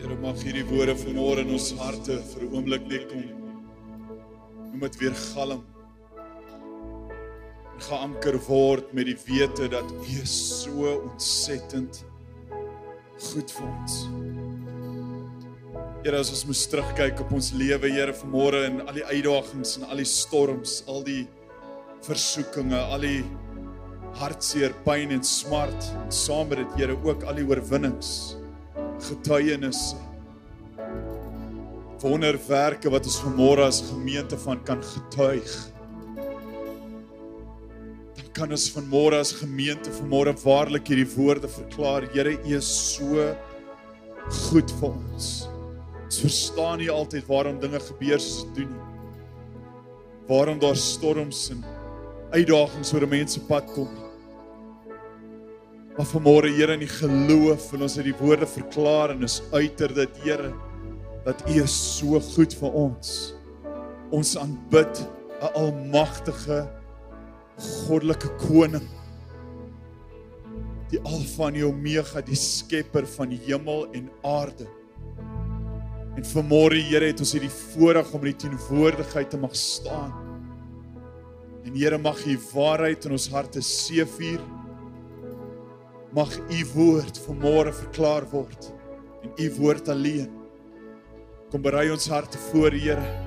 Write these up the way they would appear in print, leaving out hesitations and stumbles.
Here, mag hierdie woorde vanmôre in ons harte vir 'n oomblik net kom. Noem dit weer galm. En geanker word met die wete dat U is so ontsettend goed vir ons. Here, as ons moes terugkyk op ons lewe, Here, vanmôre en al die uitdagings en al die storms, al die versoekinge, al die hartseer, pyn en smart, en saam met dit, Here, ook al die oorwinnings, getuienisse, wonderwerke wat ons vanmôre as gemeente van kan getuig. Dan kan ons vanmôre as gemeente vanmôre waarlik hierdie woorde verklaar. Here, U is so goed vir ons. Ons verstaan nie altyd waarom dinge gebeur soos dit doen nie. Waarom daar storms en uitdagings oor 'n mens se pad kom nie. Maar vanmôre, Here, in die geloof wil ons uit die woorde verklaar en ons uiter dit, Here, dat U is so goed vir ons. Ons aanbid 'n almagtige, goddelike koning, die Alfa en die Omega, die skepper van hemel en aarde. En vanmôre, Here, het ons hierdie voorreg om in die teenwoordigheid te mag staan. En Here, mag U waarheid in ons harte seëvier. Mag U woord vanmôre verklaar word en U woord alleen. Kom berei ons harte voor, Here.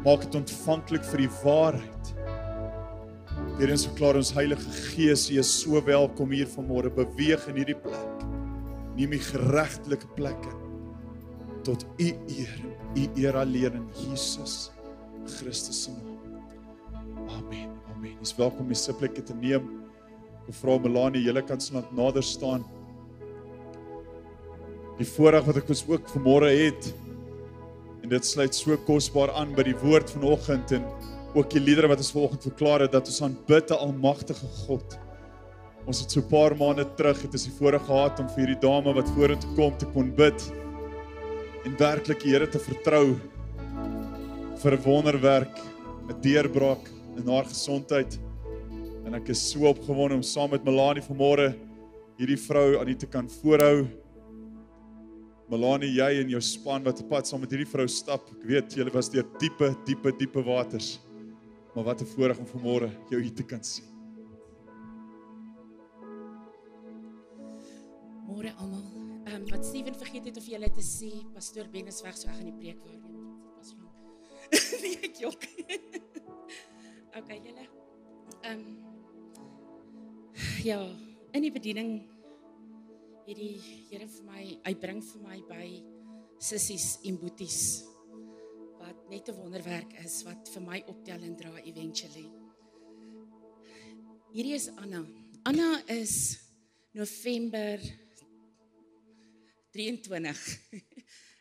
Maak dit ontvanklik vir die waarheid. Here, ons verklaar ons Heilige Gees, U is so welkom hier vanmôre. Beweeg in hierdie plek. Neem die geregtelike plekke tot U eer alleen in Jesus Christus se naam. Amen. Amen. Jy is welkom om die sitplekke te neem. Mevrou Melanie, julle kan snel nader staan. Die voorreg wat ek ons ook vanmôre het, en dit sluit so kosbaar aan by die woord vanoggend en ook die liedere wat ons vanoggend verklaar het, dat ons aanbid 'n almagtige God. Ons het so 'n paar maande terug het ons die voorreg gehad om vir hierdie dame wat vorentoe kom te kon bid en werklik die Here te vertrou vir 'n wonderwerk, 'n deurbraak in haar gesondheid. En ek is so opgewonde om saam met Melanie vanmôre hierdie vrou aan die te kan voorhou. Melanie, jy en jou span wat op pad saam met hierdie vrou stap. Ek weet, julle was deur diepe waters. Maar wat 'n voorreg om vanmôre jou hier te kan sien. Môre almal. Wat Steven vergeet het of julle te sê, pastoor Ben is weg, so ek gaan die preek waarneem. Dit was lang. Nee, ek jok. Okay, julle. Ja, in die bediening het die Here vir my, hy bring vir my by sissies en boeties, wat net 'n wonderwerk is, wat vir my optel en dra eventually. Hierdie is Anna. Anna is November 23,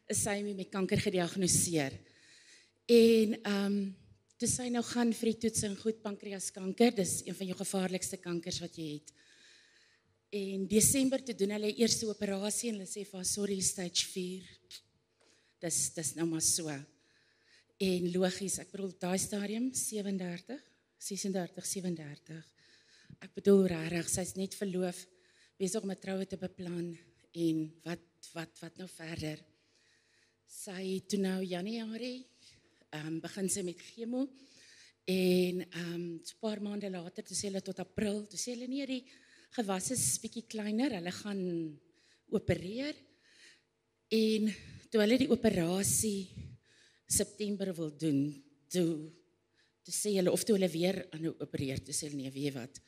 is sy met kanker gediagnoseer. En toe sy nou gaan vir die toetsing, goed, pankreaskanker, dis een van jou gevaarlikste kankers wat jy het. En Desember toe doen hulle eerste operasie en hulle sê vir haar, sorry, stage 4. Dis nou maar so. En logies, ek bedoel, daai stadium, 36. Ek bedoel regtig, sy's net verloof, besig om 'n troue te beplan en wat nou verder. Sy toe nou Januarie begin sy met chemo en 'n paar maande later, toe sê hulle tot April, toe sê hulle nee, die gewas is bietjie kleiner, hulle gaan opereer en toe hulle die operasie September wil doen, toe sê hulle, of toe hulle weer aan opereer, toe sê hulle nee, weet jy wat,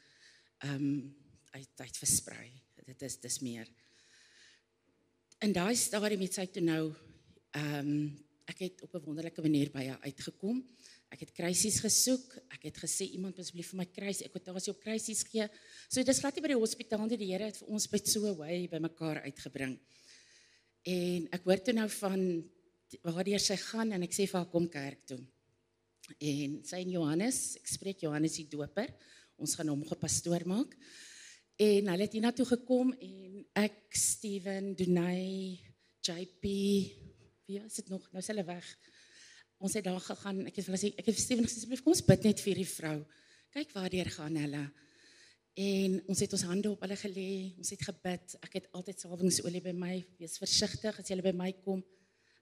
hy het versprei, dis meer. In daai stadium het sy toe nou, ek het op 'n wonderlike manier by haar uitgekom. Ek het kruisies gesoek, ek het gesê, iemand moet asseblief vir my kwotasie op kruisies gee. So dis glad nie by die hospitaal nie, die Here het vir ons by so 'n way by mekaar uitgebring. En ek hoor toe nou van waardeur sy gaan en ek sê vir haar, kom kerk toe. En sy en Johannes, ek spreek Johannes die doper, ons gaan hom gepastoor maak. En hulle het hiernatoe gekom en ek, Steven, Dunay, JP, wie is dit nog? Nou is hulle weg. Ons het daar gegaan, ek het vir Steven gesê, asseblief, kom ons bid net vir die vrou. Kyk waardeur gaan hulle. En ons het ons hande op hulle gelê, ons het gebid. Ek het altyd salwingsolie by my, wees versigtig as julle by my kom.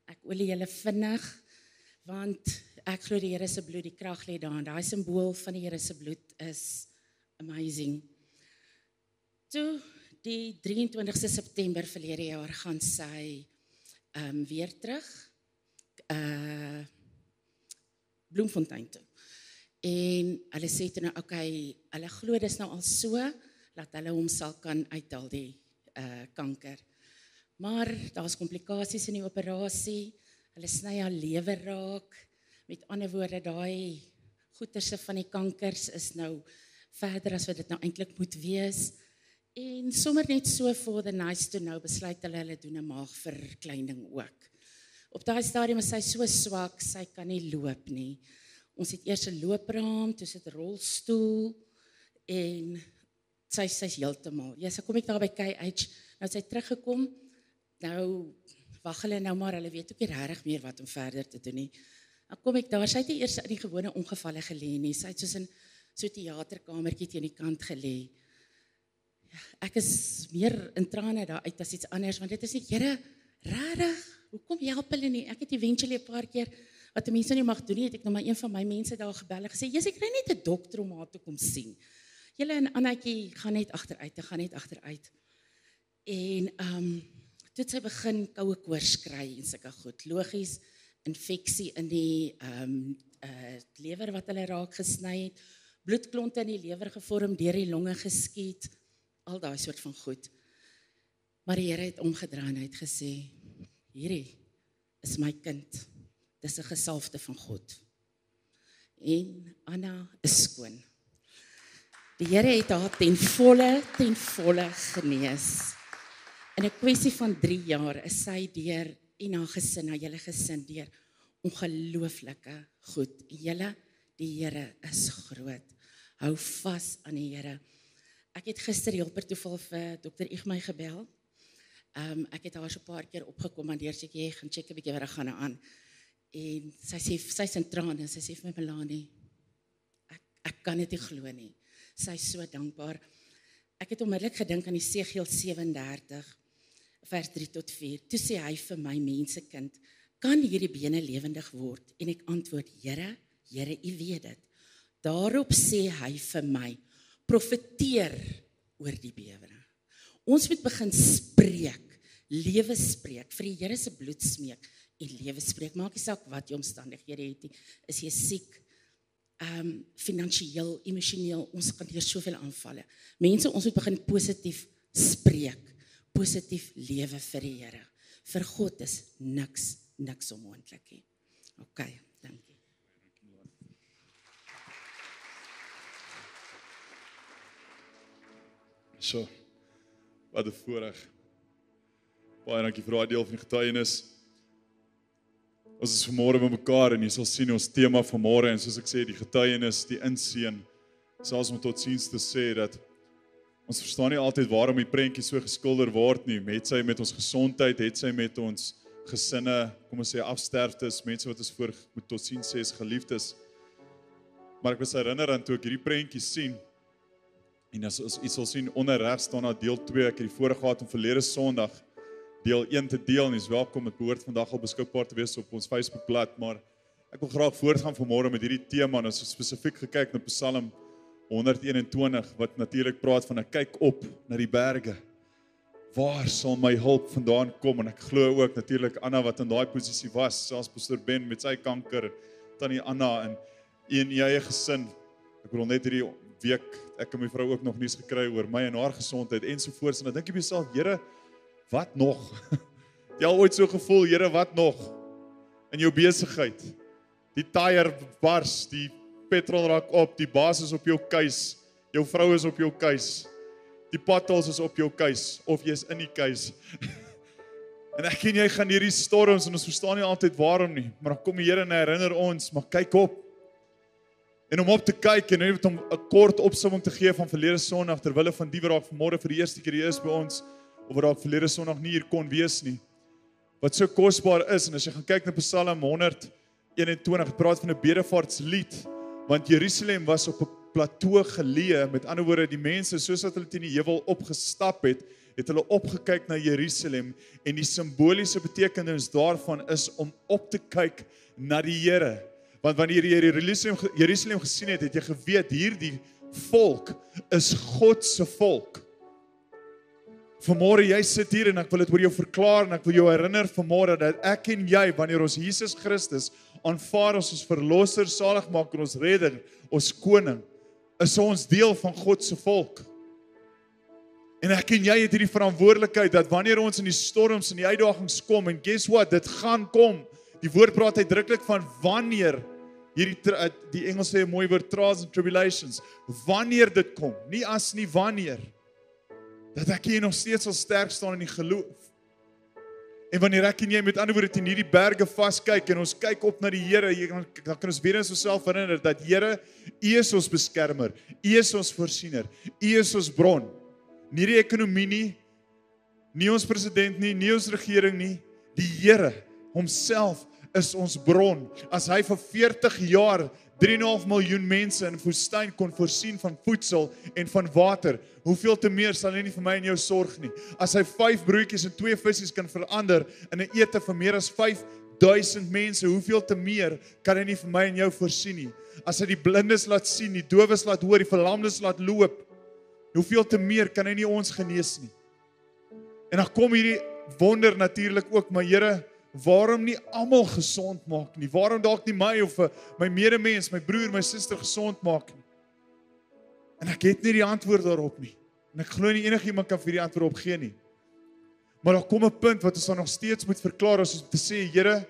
Ek olie julle vinnig, want ek glo die Here se bloed, die krag lê daarin. Daai simbool van die Here se bloed is amazing. Toe die 23ste September verlede jaar gaan sy weer terug Bloemfontein toe. En hulle sê toe nou, okay, hulle glo dis nou al so, dat hulle hom sal kan uithaal die kanker. Maar daar's komplikasies in die operasie, hulle sny haar lewer raak, met ander woorde, daai goeterse van die kankers is nou verder as wat dit nou eintlik moet wees. En sommer net so for the nice to know, besluit hulle doen 'n maagverkleining ook. Op daai stadium is sy so swak, sy kan nie loop nie. Ons het eers 'n loopraam, toe sit 'n rolstoel en sy's heeltemal. Ja, sy kom ek daar by KH, nou sy teruggekom. Nou wag hulle nou maar, hulle weet ook nie regtig meer wat om verder te doen nie. Dan kom ek daar, sy het nie eers in die gewone ongevalle gelê nie. Sy het soos in so 'n teaterkamertjie teen die kant gelê. Ek is meer in trane daar uit as iets anders, want dit is nie, Here, regtig, hoekom help hulle nie? Ek het eventually 'n paar keer wat die mense nie mag doen nie, het ek nou maar een van my mense daar gebel en gesê, ek kry net 'n dokter om haar te kom sien. Julle en Annetjie gaan net agteruit. En toe het sy begin koue koors kry en sulke goed. Logies, infeksie in die lewer wat hulle raak gesny het, bloedklonte in die lewer gevorm, deur die longe geskiet, al daai soort van goed. Maar die Here het omgedraai en hy het gesê, hierdie is my kind. Dis 'n gesalfde van God. En Anna is skoon. Die Here het haar ten volle genees. In 'n kwessie van 3 jaar is sy deur en haar gesin, haar hele gesin deur ongelooflike goed. Julle, die Here is groot. Hou vas aan die Here. Ek het gister heel per toeval vir Dr. Igmay gebel. Ek het haar so 'n paar keer opgekom en deur sê jy gaan check 'n bietjie wat gaan aan. En sy's in trane en sy sê vir my, Melanie, ek kan dit nie glo nie. Sy's so dankbaar. Ek het onmiddellik gedink aan Esegiel 37 vers 3 tot 4. Toe sê hy vir my, mensekind, kan hierdie bene lewendig word? En ek antwoord, Here, U weet dit. Daarop sê hy vir my, profeteer oor die bewering. Ons moet begin spreek, lewe spreek, vir die Here se bloed smeek en lewe spreek. Maak nie saak wat jy omstandighede het nie. Is jy siek, finansiëel, emosioneel, ons kan hier soveel aanvalle. Mense, ons moet begin positief spreek, positief lewe vir die Here. Vir God is niks onmoontlik nie. Okay, dankie. So, wat 'n voorreg. Baie dankie vir daai deel van die getuienis. Ons is vanmôre by mekaar en jy sal sien ons tema vanmôre en soos ek sê, die getuienis, die inseën, selfs om tot siens te sê dat ons verstaan nie altyd waarom die prentjie so geskilder word nie. Het sy met ons gesondheid, het sy met ons gesinne, kom ons sê afsterftes, mense wat ons voor moet tot siens sê is geliefdes. Maar ek was herinner aan toe ek hierdie prentjie sien. En as jy sal sien onder regs staan daar deel 2, ek het die voorreg gehad om verlede Sondag deel 1 te deel en is welkom, dit behoort vandag al beskikbaar te wees op ons Facebookblad, maar ek wil graag voortgaan vanmôre met hierdie tema en ons het spesifiek gekyk na Psalm 121 wat natuurlik praat van 'n kyk op na die berge. Waar sal my hulp vandaan kom? En ek glo ook natuurlik Anna wat in daai posisie was, selfs Pastor Ben met sy kanker, tannie Anna en in eie gesin. Ek bedoel net hierdie week ek en my vrou ook nog nuus gekry oor my en haar gesondheid ensovoorts en dan dink jy myself, Here, wat nog? Jy al ooit so gevoel, Here, wat nog? In jou besigheid. Die tyre bars, die petrol raak op, die baas is op jou keus, jou vrou is op jou keus, die potholes is op jou keus, of jy is in die keus. En ek en jy gaan hierdie storms en ons verstaan nie altyd waarom nie, maar dan kom die Here en herinner ons, maar kyk op. En om op te kyk en net om 'n kort opsomming te gee van verlede Sondag terwille van die wat dalk vanmôre vir die eerste keer hier is by ons of wat dalk verlede Sondag nie hier kon wees nie. Wat so kosbaar is en as jy gaan kyk na Psalm 121, praat van 'n bedevaartslied, want Jerusalem was op 'n plateau geleë, met ander woorde, die mense, soos wat hulle teen die heuwel opgestap het hulle opgekyk na Jerusalem, en die simboliese betekenis daarvan is om op te kyk na die Here. Want wanneer jy Jerusalem gesien het jy geweet, hierdie volk is God se volk. Vanmôre jy sit hier en ek wil dit oor jou verklaar en ek wil jou herinner vanmôre dat ek en jy, wanneer ons Jesus Christus aanvaar as ons verlosser, saligmaker, ons redder, ons koning, is ons deel van God se volk. En ek en jy het hierdie verantwoordelikheid dat wanneer ons in die storms en die uitdagings kom, en guess what, dit gaan kom. Die woord praat uitdruklik van wanneer, die Engels sê 'n mooi woord, trials and tribulations, wanneer dit kom, nie as nie, wanneer, dat ek hier nog steeds sal sterk staan in die geloof. En wanneer ek en jy met ander woorde teen hierdie berge vaskyk en ons kyk op na die Here, dan kan ons weer eens onsself herinner dat Here, U is ons beskermer, U is ons voorsiener, U is ons bron. Nie die ekonomie nie ons president nie ons regering nie, die Here homself is ons bron. As hy vir 40 jaar 3,5 miljoen mense in die woestyn kon voorsien van voedsel en van water, hoeveel te meer sal hy nie vir my en jou sorg nie. As hy 5 broodjies en 2 visse kan verander in 'n ete vir meer as 5,000 mense, hoeveel te meer kan hy nie vir my en jou voorsien nie. As hy die blindes laat sien, die dowes laat hoor, die verlamdes laat loop, hoeveel te meer kan hy nie ons genees nie. En dan kom hierdie wonder natuurlik ook, maar Here, waarom nie almal gesond maak nie? Waarom dalk nie my of my medemens, my broer, my suster gesond maak nie? En ek het nie die antwoord daarop nie. En ek glo nie enigiemand kan vir die antwoord op gee nie. Maar daar kom 'n punt wat ons dan nog steeds moet verklaar, as om te sê, Here,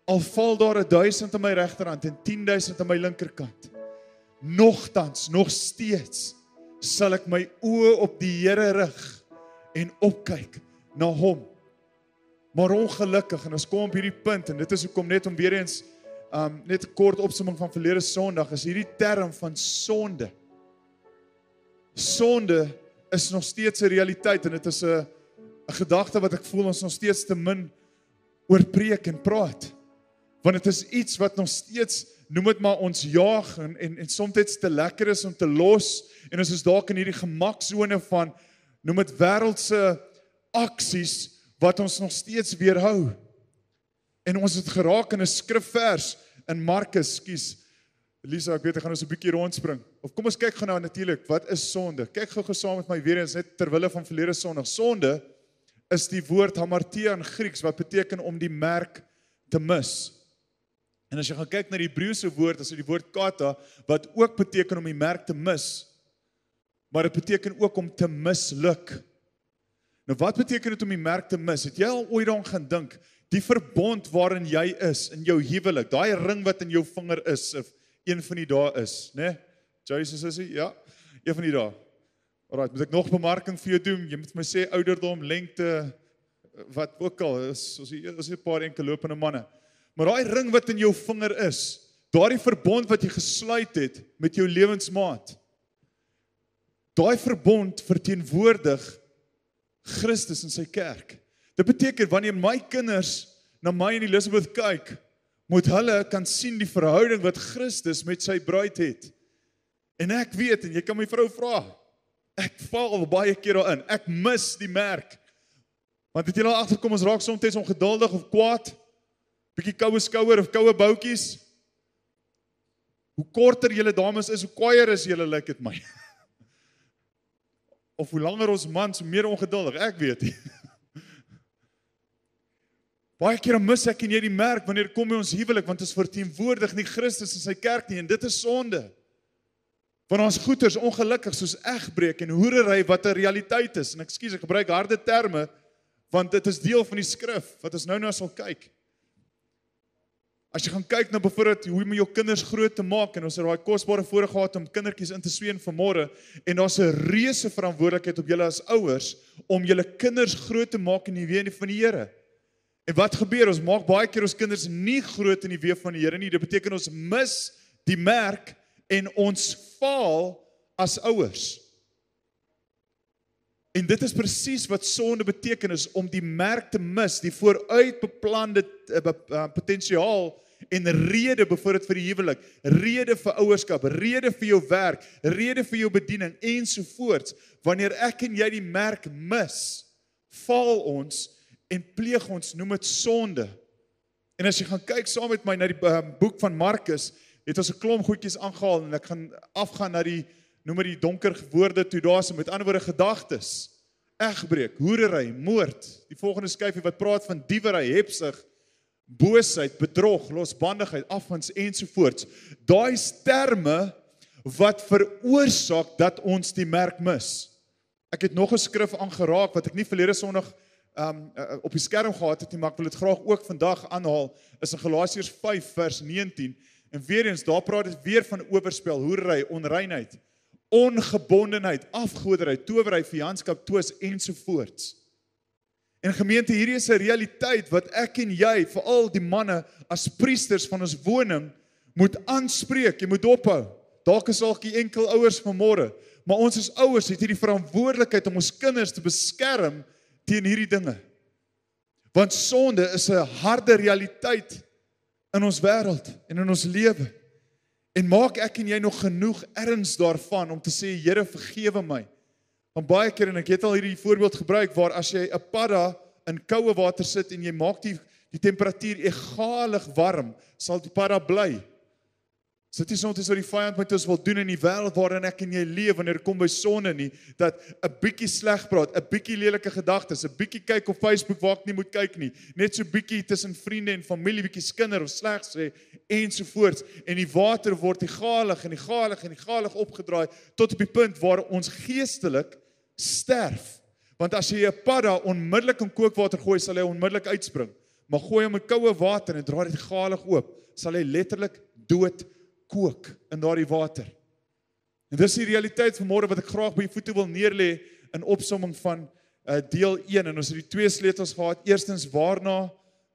al val daar 1000 aan my regterhand en 10,000 aan my linkerkant, nogtans, nog steeds, sal ek my oë op die Here rig en opkyk na hom. Maar ongelukkig, en ons kom op hierdie punt, en dit is hoekom net om weer eens, net 'n kort opsomming van verlede Sondag, is hierdie term van sonde. Sonde is nog steeds 'n realiteit, en dit is 'n gedagte wat ek voel ons nog steeds te min oor preek en praat. Want dit is iets wat nog steeds, noem dit maar, ons jaag, en soms te lekker is om te los, en ons is dalk in hierdie gemaksone van, noem dit wêreldse aksies, wat ons nog steeds weerhou. En ons het geraak in 'n skrifvers in Markus, Elisa, ek weet, ek gaan ons 'n bietjie rondspring. Of kom ons kyk gou nou natuurlik, wat is sonde? Kyk gou saam met my weer eens, net terwille van verlede Sondag. Sonde is die woord hamartia in Grieks, wat beteken om die merk te mis. En as jy gaan kyk na die Hebreëse woord, is dit die woord kata, wat ook beteken om die merk te mis, maar dit beteken ook om te misluk. Nou wat beteken dit om die merk te mis? Het jy al ooit daaraan gaan dink, die verbond waarin jy is, in jou huwelik, daai ring wat in jou vinger is, of een van die dae is, né? Jesus is hy? Ja, een van die dae. Alright, moet ek nog bemarking vir jou doen? Jy moet my sê ouderdom, lengte, wat ook al, is 'n paar enkele lopende manne. Maar daai ring wat in jou vinger is, daai verbond wat jy gesluit het met jou lewensmaat, daai verbond verteenwoordig Christus en sy kerk. Dit beteken, wanneer my kinders na my en Elizabeth kyk, moet hulle kan sien die verhouding wat Christus met sy bruid het. En ek weet, en jy kan my vrou vra, ek val baie keer daarin, ek mis die merk. Want het jy al agterkom, ons raak soms ongeduldig of kwaad, bietjie koue skouer of koue boutjies. Hoe korter julle dames is, hoe kwaaier is julle, lyk dit my. Of hoe langer ons mans, hoe meer ongeduldig, ek weet nie. Baie keer mis ek en jy die merk, wanneer kom by ons huwelik, want ons verteenwoordig nie Christus en sy kerk nie, en dit is sonde. Want ons goeders, ongelukkig, soos egbreek en hoerery, wat 'n realiteit is, en ek gebruik harde terme, want dit is deel van die skrif, wat ons nou sal kyk. As jy gaan kyk na byvoorbeeld hoe om jou kinders groot te maak, en ons het daai kosbare voorreg gehad om kindertjies in te sween vanmôre, en daar's 'n reuse verantwoordelikheid op julle as ouers, om julle kinders groot te maak in die weë van die Here. En wat gebeur? Ons maak baie keer ons kinders nie groot in die weë van die Here nie. Dit beteken ons mis die merk, en ons faal as ouers. En dit is presies wat sonde beteken, is om die merk te mis, die vooruit beplande potensiaal en rede byvoorbeeld vir die huwelik, rede vir ouerskap, rede vir jou werk, rede vir jou bediening ensovoorts. Wanneer ek en jy die merk mis, val ons en pleeg ons, noem dit sonde. En as jy gaan kyk saam met my na die boek van Markus, het ons 'n klomp goedjies aangehaal en ek gaan afgaan na die, noem maar die donker woorde toe daar is, met ander woorde gedagtes, egbreek, hoerery, moord, die volgende skyfie wat praat van diewery, hebsug, boosheid, bedrog, losbandigheid, afguns ensovoorts. Daai is terme wat veroorsaak dat ons die merk mis. Ek het nog 'n skrif aangeraak wat ek nie verlede Sondag op die skerm gehad het nie, maar ek wil dit graag ook vandag aanhaal, is in Galasiërs 5 vers 19. En weer eens, daar praat dit weer van oorspel, hoerery, onreinheid, ongebondenheid, afgoderry, towery, vyandskap, twis ensovoorts. En gemeente, hierdie is 'n realiteit wat ek en jy, veral die manne as priesters van ons woning, moet aanspreek. Jy moet ophou. Dalk is dalk die enkel ouers vanmôre, maar ons as ouers het hierdie verantwoordelikheid om ons kinders te beskerm teen hierdie dinge. Want sonde is 'n harde realiteit in ons wêreld en in ons lewe. En maak ek en jy nog genoeg erns daarvan om te sê, Here, vergewe my. Want baie keer, en ek het al hierdie voorbeeld gebruik, waar as jy 'n padda in koue water sit en jy maak die temperatuur egalig warm, sal die padda bly. So dit is soms wat die vyand met ons wil doen in die wêreld waarin ek en jy leef, wanneer dit kom by sonde nie, dat 'n bietjie sleg praat, 'n bietjie lelike gedagtes, 'n bietjie kyk op Facebook waar ek nie moet kyk nie, net so bietjie tussen vriende en familie, bietjie skinder of sleg sê, ensovoorts, en die water word egalig opgedraai, tot op die punt waar ons geestelik sterf. Want as jy 'n padda onmiddellik in kookwater gooi, sal hy onmiddellik uitspring, maar gooi hom in koue water en draai dit egalig oop, sal hy letterlik dood kook in daardie water. En dis die realiteit vanmôre wat ek graag by jou voete wil neerlê in opsomming van deel 1, en ons het die 2 sleutels gehad. Eerstens, waarna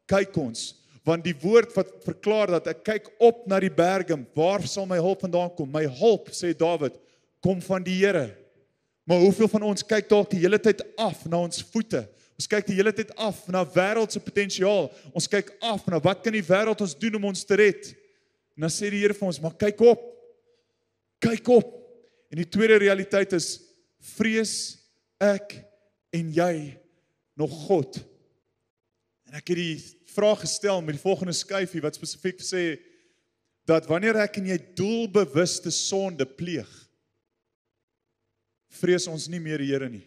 kyk ons? Want die woord wat verklaar dat ek kyk op na die berge, waar sal my hulp vandaan kom? My hulp, sê Dawid, kom van die Here. Maar hoeveel van ons kyk dalk die hele tyd af na ons voete? Ons kyk die hele tyd af na wêreldse potensiaal. Ons kyk af na wat kan die wêreld ons doen om ons te red? En dan sê die Here vir ons, maar kyk op. Kyk op. En die tweede realiteit is, vrees ek en jy nog God? En ek het die vraag gestel met die volgende skyfie wat spesifiek sê, dat wanneer ek en jy doelbewuste sonde pleeg, vrees ons nie meer die Here nie.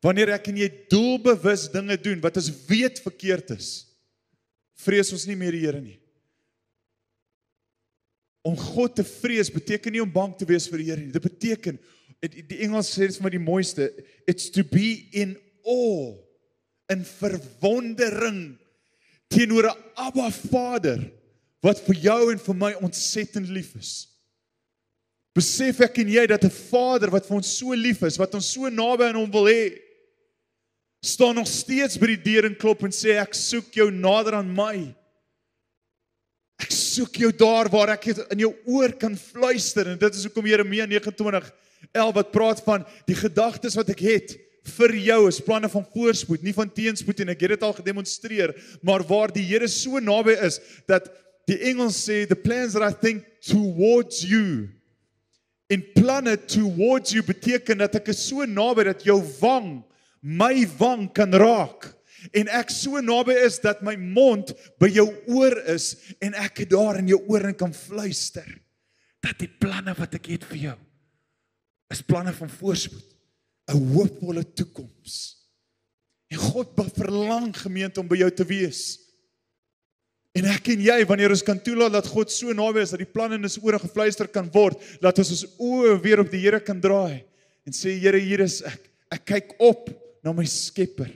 Wanneer ek en jy doelbewus dinge doen wat ons weet verkeerd is, vrees ons nie meer die Here nie. Om God te vrees beteken nie om bang te wees vir die Here nie. Dit beteken, die Engels sê dit vir my die mooiste, it's to be in awe, in verwondering teenoor 'n Abba Vader wat vir jou en vir my ontsettend lief is. Besef ek en jy dat 'n Vader wat vir ons so lief is, wat ons so naby aan hom wil hê, staan nog steeds by die deur en klop en sê, ek soek jou nader aan my. Ek soek jou daar waar ek in jou oor kan fluister, en dit is hoekom Jeremia 29:11 wat praat van die gedagtes wat ek het vir jou is planne van voorspoed, nie van teenspoed, en ek het dit al gedemonstreer, maar waar die Here so naby is, dat die Engels sê, the plans that I think towards you, en planne towards you beteken dat ek is so naby dat jou wang, my wang kan raak, en ek so naby is dat my mond by jou oor is, en ek daar in jou oor en kan fluister, dat die planne wat ek het vir jou, is planne van voorspoed, 'n hoopvolle toekoms. En God verlang gemeente om by jou te wees. En ek en jy, wanneer ons kan toelaat dat God so naby is, dat die planne in ons ore gefluister kan word, dat ons oë weer op die Here kan draai, en sê, Here, hier is ek kyk op na my Skepper.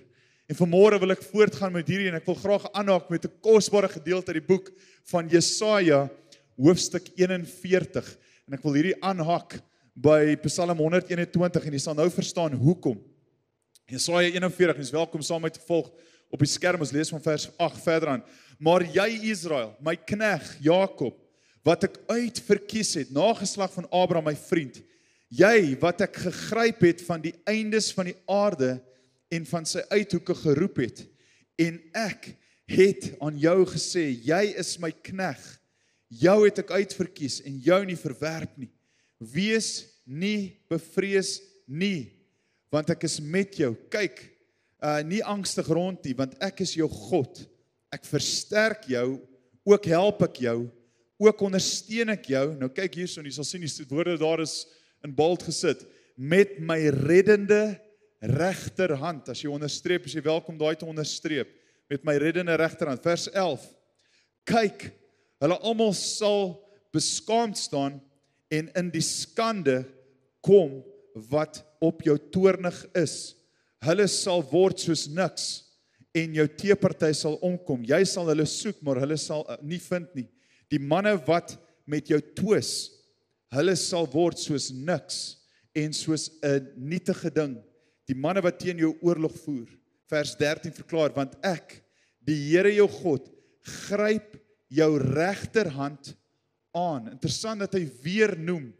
En vanmôre wil ek voortgaan met hierdie, en ek wil graag aanhaak met 'n kosbare gedeelte uit die boek van Jesaja, hoofstuk 41, en ek wil hierdie aanhaak by Psalm 121, en jy sal nou verstaan hoekom. Jesaja 41, en is welkom saam met te volg op die skerm, ons lees van vers 8 verder aan. Maar jy Israel, my knegt Jakob, wat ek uitverkies het, nageslag van Abraham my vriend, jy wat ek gegryp het van die eindes van die aarde, en van sy uithoeke geroep het, en ek het aan jou gesê, jy is my knegt, jou het ek uitverkies en jou nie verwerp nie. Wees nie bevrees nie, want ek is met jou. Kyk, nie angstig rond nie, want ek is jou God. Ek versterk jou, ook help ek jou, ook ondersteun ek jou. Nou kyk hierso, en jy sal sien die woorde daar is in bold gesit, met my reddende regterhand. As jy onderstreep, is jy welkom daai te onderstreep. Met my reddende regterhand. Vers 11. Kyk, hulle almal sal beskaamd staan en in die skande kom wat op jou toornig is. Hulle sal word soos niks en jou teeparty sal omkom. Jy sal hulle soek, maar hulle sal nie vind nie. Die manne wat met jou twis, hulle sal word soos niks en soos 'n nietige ding. Die manne wat teen jou oorlog voer. Vers 13 verklaar, want ek, die Here jou God, gryp jou regterhand aan. Interessant dat hy weer noem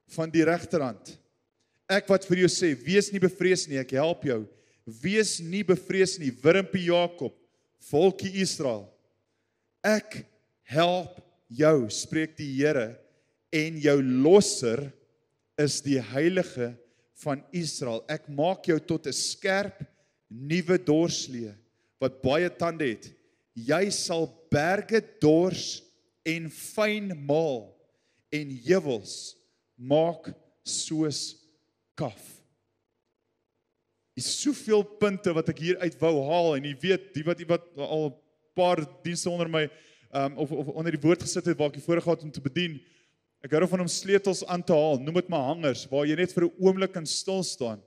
van die regterhand. Ek wat vir jou sê, wees nie bevrees nie, ek help jou. Wees nie bevrees nie, wurmpie Jakob, volkie Israel. Ek help jou, spreek die Here, en jou losser is die Heilige van Israel. Ek maak jou tot 'n skerp, nuwe dorslee, wat baie tande het. Jy sal berge dors en fyn maal, en heuwels maak soos kaf. Is soveel punte wat ek hier uit wou haal, en jy weet, die wat al 'n paar dienste onder my, of onder die woord gesit het, waar ek voorheen gehad om te bedien, ek hou van om sleutels aan te haal, noem dit maar hangers, waar jy net vir 'n oomblik kan stil staan.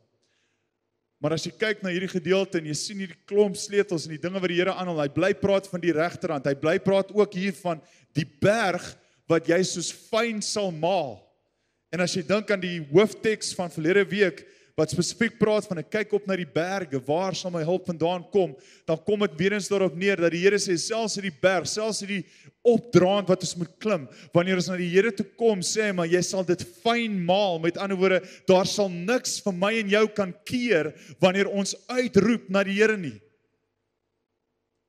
Maar as jy kyk na hierdie gedeelte, en jy sien hierdie klomp sleutels, en die dinge wat die Here aanhaal, hy bly praat van die regterhand, hy bly praat ook hier van die berg, wat jy soos fyn sal maal. En as jy dink aan die hoofteks van verlede week, wat spesifiek praat van, ek kyk op na die berge, waar sal my hulp vandaan kom, dan kom dit weer eens daarop neer, dat die Here sê, selfs in die berg, selfs in die opdraand wat ons moet klim, wanneer ons na die Here toe kom, sê hy, maar jy sal dit fyn maal, met ander woorde, daar sal niks vir my en jou kan keer, wanneer ons uitroep na die Here nie.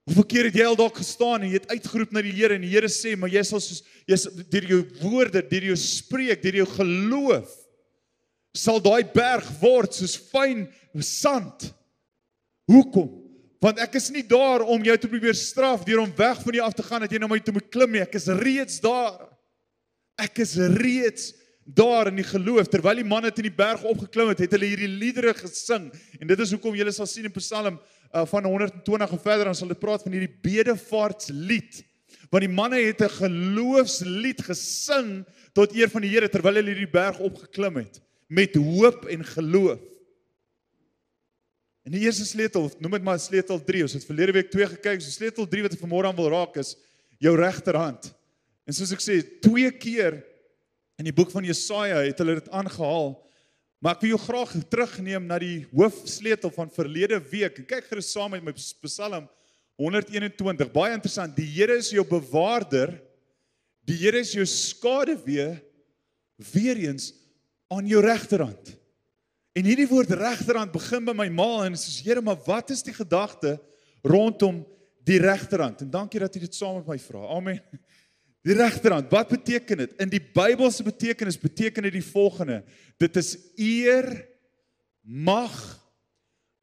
Hoeveel keer het jy al dalk gestaan, en jy het uitgeroep na die Here, en die Here sê, maar jy sal soos, deur jou woorde, deur jou spreek, deur jou geloof, sal daai berg word soos fyn sand. Hoekom? Want ek is nie daar om jou te probeer straf, deur om weg van jou af te gaan, dat jy na my toe moet klim nie. Ek is reeds daar. Ek is reeds daar in die geloof. Terwyl die manne in die berg opgeklim het, het hulle hierdie liedere gesing. En dit is hoekom julle sal sien in Psalm van 120 en verder, dan sal dit praat van hierdie bedevaartslied. Want die manne het 'n geloofslied gesing tot eer van die Here, terwyl hulle hierdie berg opgeklim het. Met hoop en geloof. En die eerste sleutel, noem dit maar sleutel 3, ons het verlede week 2 gekyk, so sleutel 3 wat ek vanmôre aan wil raak is, jou regterhand. En soos ek sê, 2 keer in die boek van Jesaja het hulle dit aangehaal, maar ek wil jou graag terugneem na die hoofsleutel van verlede week, en kyk gerus saam met my Psalm 121, baie interessant, die Here is jou bewaarder, die Here is jou skaduwee, weer eens, aan jou regterhand. En hierdie woord regterhand begin by my maal, en soos, Here, maar wat is die gedagte rondom die regterhand? En dankie dat jy dit saam met my vra. Amen. Die regterhand, wat beteken dit? In die Bybelse betekenis beteken dit die volgende. Dit is eer, mag,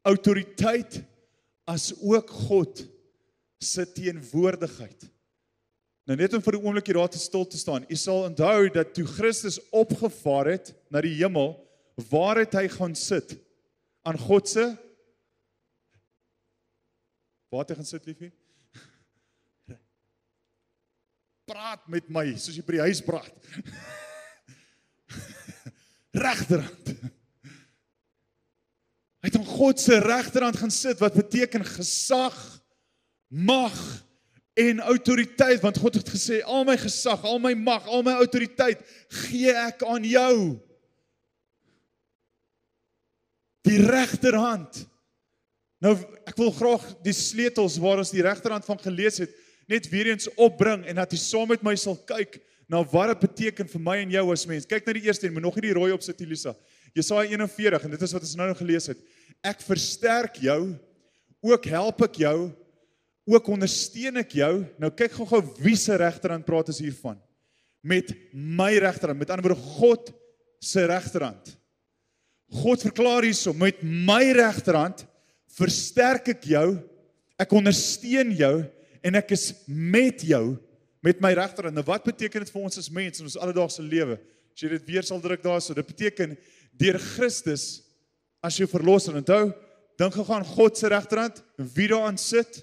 autoriteit, as ook God se teenwoordigheid. Nou net om vir 'n oomblik hier daar te stil te staan. U sal onthou dat toe Christus opgevaar het na die hemel, waar het hy gaan sit? Aan God se? Waar het hy gaan sit, liefie? Praat met my, soos jy by die huis praat. Regterhand. Hy het aan God se regterhand gaan sit, wat beteken gesag, mag, en autoriteit, want God het gesê, al my gesag, al my mag, al my autoriteit, gee ek aan jou. Die regterhand. Nou, ek wil graag die sleutels waar ons die regterhand van gelees het, net weer eens opbring, en dat jy saam met my sal kyk, na wat dit beteken vir my en jou as mens. Kyk na die eerste, en moet nog nie die rooi opsit, Elisa. Jesaja 41, en dit is wat ons nou gelees het. Ek versterk jou, ook help ek jou, ook ondersteun ek jou, nou kyk gou wie se regterhand praat is hiervan, met my regterhand, met ander woorde God se regterhand. God verklaar hierso, met my regterhand versterk ek jou, ek ondersteun jou, en ek is met jou, met my regterhand. Nou wat beteken dit vir ons as mens in ons alledaagse lewe? As jy dit weer sal druk daar so, dit beteken, deur Christus, as jy verlosser, onthou, dink gou aan God se regterhand, wie daaraan sit?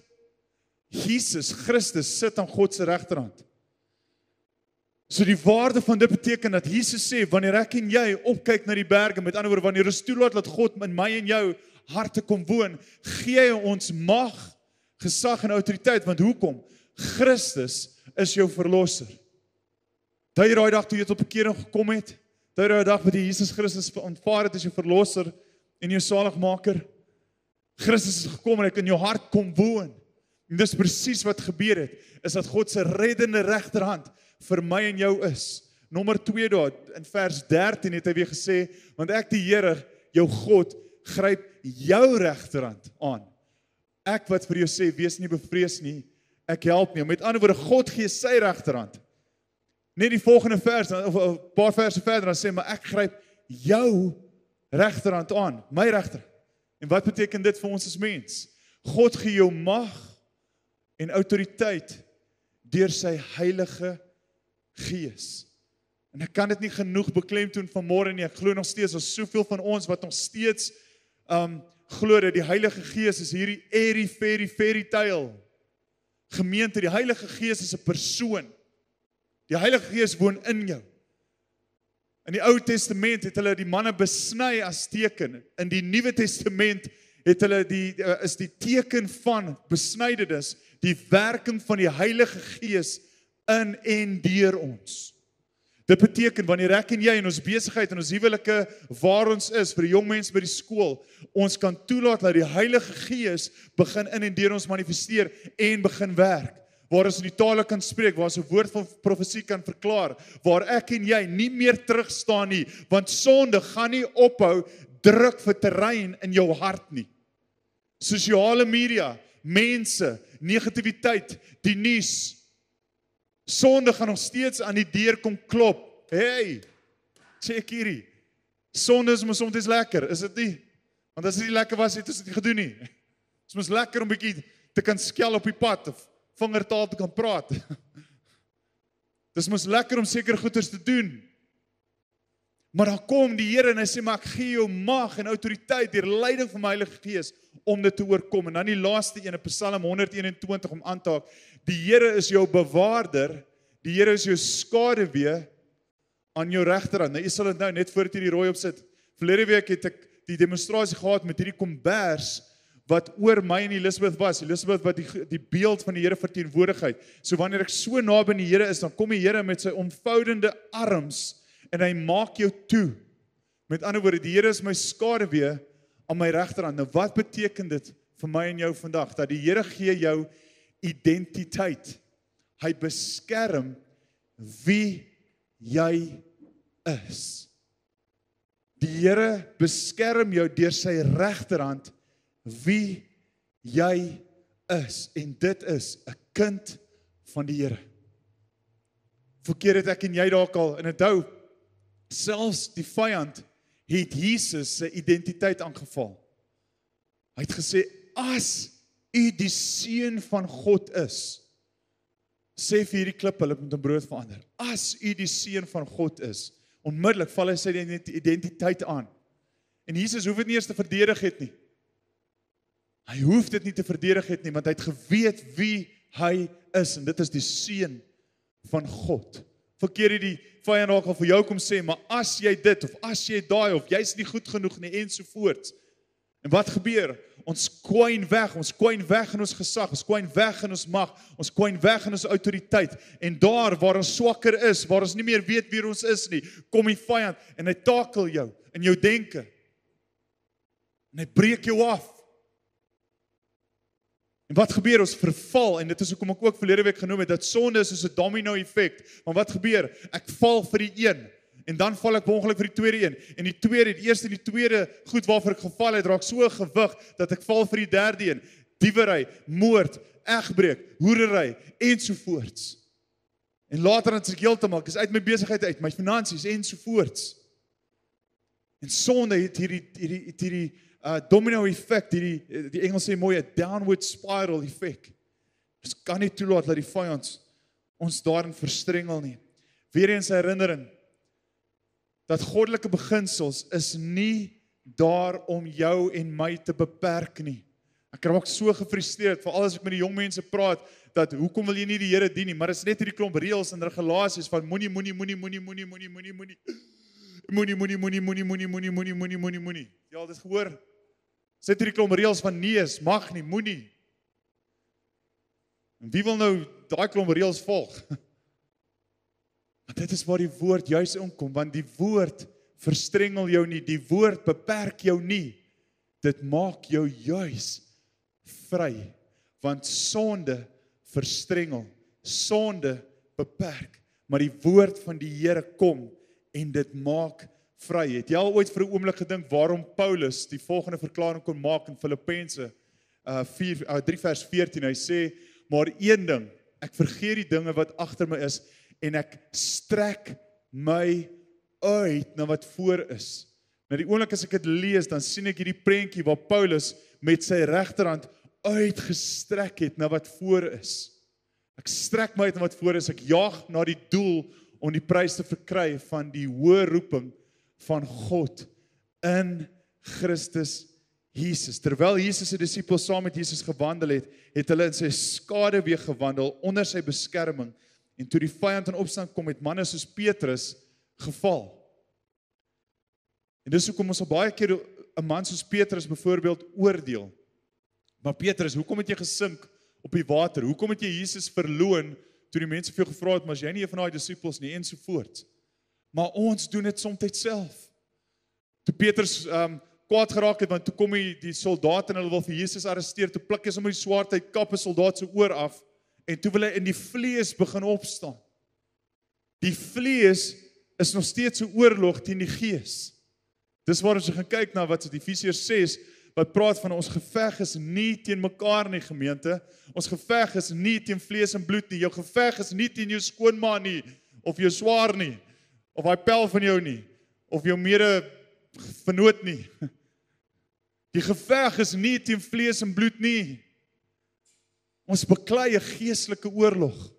Jesus Christus sit aan God se regterhand. So die waarde van dit beteken dat Jesus sê, wanneer ek en jy opkyk na die berge, met ander woorde, wanneer ons toelaat dat God in my en jou harte kom woon, gee hy ons mag, gesag en autoriteit, want hoekom? Christus is jou verlosser. Daai dag toe jy tot bekering gekom het, daai dag wat jy Jesus Christus aanvaar het as jou verlosser en jou saligmaker, Christus is gekom en hy in jou hart kom woon. En dis presies wat gebeur het, is dat God se reddende regterhand vir my en jou is. Nommer 2 daar, in vers 13 het hy weer gesê, want ek die Here, jou God, gryp jou regterhand aan. Ek wat vir jou sê, wees nie bevrees nie, ek help nie. Met ander woorde, God gee sy regterhand. Net die volgende vers, of 'n paar verse verder, dan sê, maar ek gryp jou regterhand aan, my regterhand. En wat beteken dit vir ons as mens? God gee jou mag en autoriteit deur sy Heilige Gees. En ek kan dit nie genoeg beklemtoon vanmôre nie. Ek glo nog steeds, ons soveel van ons wat nog steeds glo dat die Heilige Gees is hierdie airy fairy tale. Gemeente, die Heilige Gees is 'n persoon. Die Heilige Gees woon in jou. In die Ou Testament het hulle die manne besny as teken. In die Nuwe Testament het hulle is die teken van besnydenis, die werking van die Heilige Gees in en deur ons. Dit beteken, wanneer ek en jy in ons besigheid en ons huwelike waar ons is, vir die jong mense by die skool, ons kan toelaat dat die Heilige Gees begin in en deur ons manifesteer en begin werk. Waar ons in die tale kan spreek, waar ons 'n woord van profesie kan verklaar, waar ek en jy nie meer terugstaan nie, want sonde gaan nie ophou druk vir terrein in jou hart nie. Sosiale media, mense, negativiteit, die nuus, sonde gaan nog steeds aan die deur kom klop. Hey, check hierdie. Sonde is mos soms lekker, is dit nie? Want as dit nie lekker was, het ons dit nie gedoen nie. Dit is mos lekker om bietjie te kan skel op die pad, of vingertaal te kan praat. Dis mos lekker om sekere goeders te doen. Maar dan kom die Here en hy sê, maar ek gee jou mag en autoriteit deur leiding van my Heilige Gees om dit te oorkom. En dan die laaste een, Psalm 121 om aan te haak. Die Here is jou bewaarder, die Here is jou skaduwee aan jou regterhand. Nou, jy sal dit nou net voordat jy die rooi opsit. Verlede week het ek die demonstrasie gehad met hierdie kombers wat oor my en Elisabeth was. Elisabeth wat die beeld van die Here verteenwoordigheid. So wanneer ek so naby aan die Here is, dan kom die Here met sy omvoudende arms en hy maak jou toe. Met ander woorde, die Here is my skaduwee aan my regterhand. Nou wat beteken dit vir my en jou vandag? Dat die Here gee jou identiteit. Hy beskerm wie jy is. Die Here beskerm jou deur sy regterhand wie jy is. En dit is 'n kind van die Here. Verkeer het ek en jy dalk al, en onthou, selfs die vyand het Jesus se identiteit aangeval. Hy het gesê, as u die seun van God is, sê vir hierdie klip, hulle moet 'n brood verander. As u die seun van God is, onmiddellik val hy sy identiteit aan. En Jesus hoef dit nie eers te verdedig het nie. Hy hoef dit nie te verdedig het nie, want hy het geweet wie hy is, en dit is die seun van God. Verkeer die vyand ook al vir jou kom sê, maar as jy dit, of as jy daai, of jy's nie goed genoeg nie, ensovoorts. En wat gebeur? Ons kwyn weg in ons gesag, ons kwyn weg in ons mag, ons kwyn weg in ons autoriteit, en daar waar ons swakker is, waar ons nie meer weet wie ons is nie, kom die vyand, en hy takel jou, in jou denke, en hy breek jou af. En wat gebeur? Ons verval, en dit is hoekom ek ook verlede week genoem het, dat sonde is soos 'n domino effek. Maar wat gebeur? Ek val vir die een, en dan val ek ongelukkig vir die tweede een, en die eerste en die tweede goed waarvoor ek geval het, raak so gewig, dat ek val vir die derde een. diewery, moord, egbreek, hoerery, ensovoorts. En later dan sê ek heeltemal, ek is uit my besigheid uit, my finansies, ensovoorts. En sonde het hierdie domino effect, die Engels sê mooi, 'n downward spiral effect. Ons kan nie toelaat dat die vyand ons daarin verstrengel nie. Weer eens herinnering, dat goddelike beginsels is nie daar om jou en my te beperk nie. Ek raak so gefrustreerd, veral as ek met die jong mense praat, dat hoekom wil jy nie die Here dien nie, maar dit is net hierdie klomp reëls en regulasies van moenie. Ja, dit gehoor. Sit hierdie klomp reëls van nees, mag nie, moenie. En wie wil nou daai klomp reëls volg? Want dit is waar die woord juis inkom, want die woord verstrengel jou nie, die woord beperk jou nie. Dit maak jou juis vry, want sonde verstrengel, sonde beperk, maar die woord van die Here kom en dit maak vry. Het jy al ooit vir 'n oomblik gedink waarom Paulus die volgende verklaring kon maak in Filippense 3 vers 14, hy sê, maar een ding, ek vergeet die dinge wat agter my is, en ek strek my uit na wat voor is. Nou die oomblik as ek dit lees, dan sien ek hierdie prentjie waar Paulus met sy regterhand uitgestrek het na wat voor is. Ek strek my uit na wat voor is, ek jaag na die doel om die prys te verkry van die hoë roeping van God in Christus Jesus. Terwyl Jesus se disippels saam met Jesus gewandel het, het hulle in sy skaduwee gewandel onder sy beskerming. En toe die vyand in opstand kom, het manne soos Petrus geval. En dis hoekom ons al baie keer 'n man soos Petrus byvoorbeeld oordeel. Maar Petrus, hoekom het jy gesink op die water? Hoekom het jy Jesus verloon toe die mense vir jou gevra het, maar as jy nie een van daai disippels nie, ensovoorts. Maar ons doen dit soms self. Toe Petrus kwaad geraak het, want toe kom die soldate en hulle wil vir Jesus arresteer, toe pluk hy sommer die swaard uit, kap 'n soldaat se oor af, en toe wil hy in die vlees begin opstaan. Die vlees is nog steeds 'n oorlog teen die gees. Dis waar ons gaan kyk na wat Efesiërs 6, wat praat van ons geveg is nie teen mekaar nie, gemeente. Ons geveg is nie teen vlees en bloed nie. Jou geveg is nie teen jou skoonma nie, of jou swaar nie, of hy pel van jou nie, of jou mede vernoot nie. Die geveg is nie teen vlees en bloed nie. Ons beklei 'n geestelike oorlog.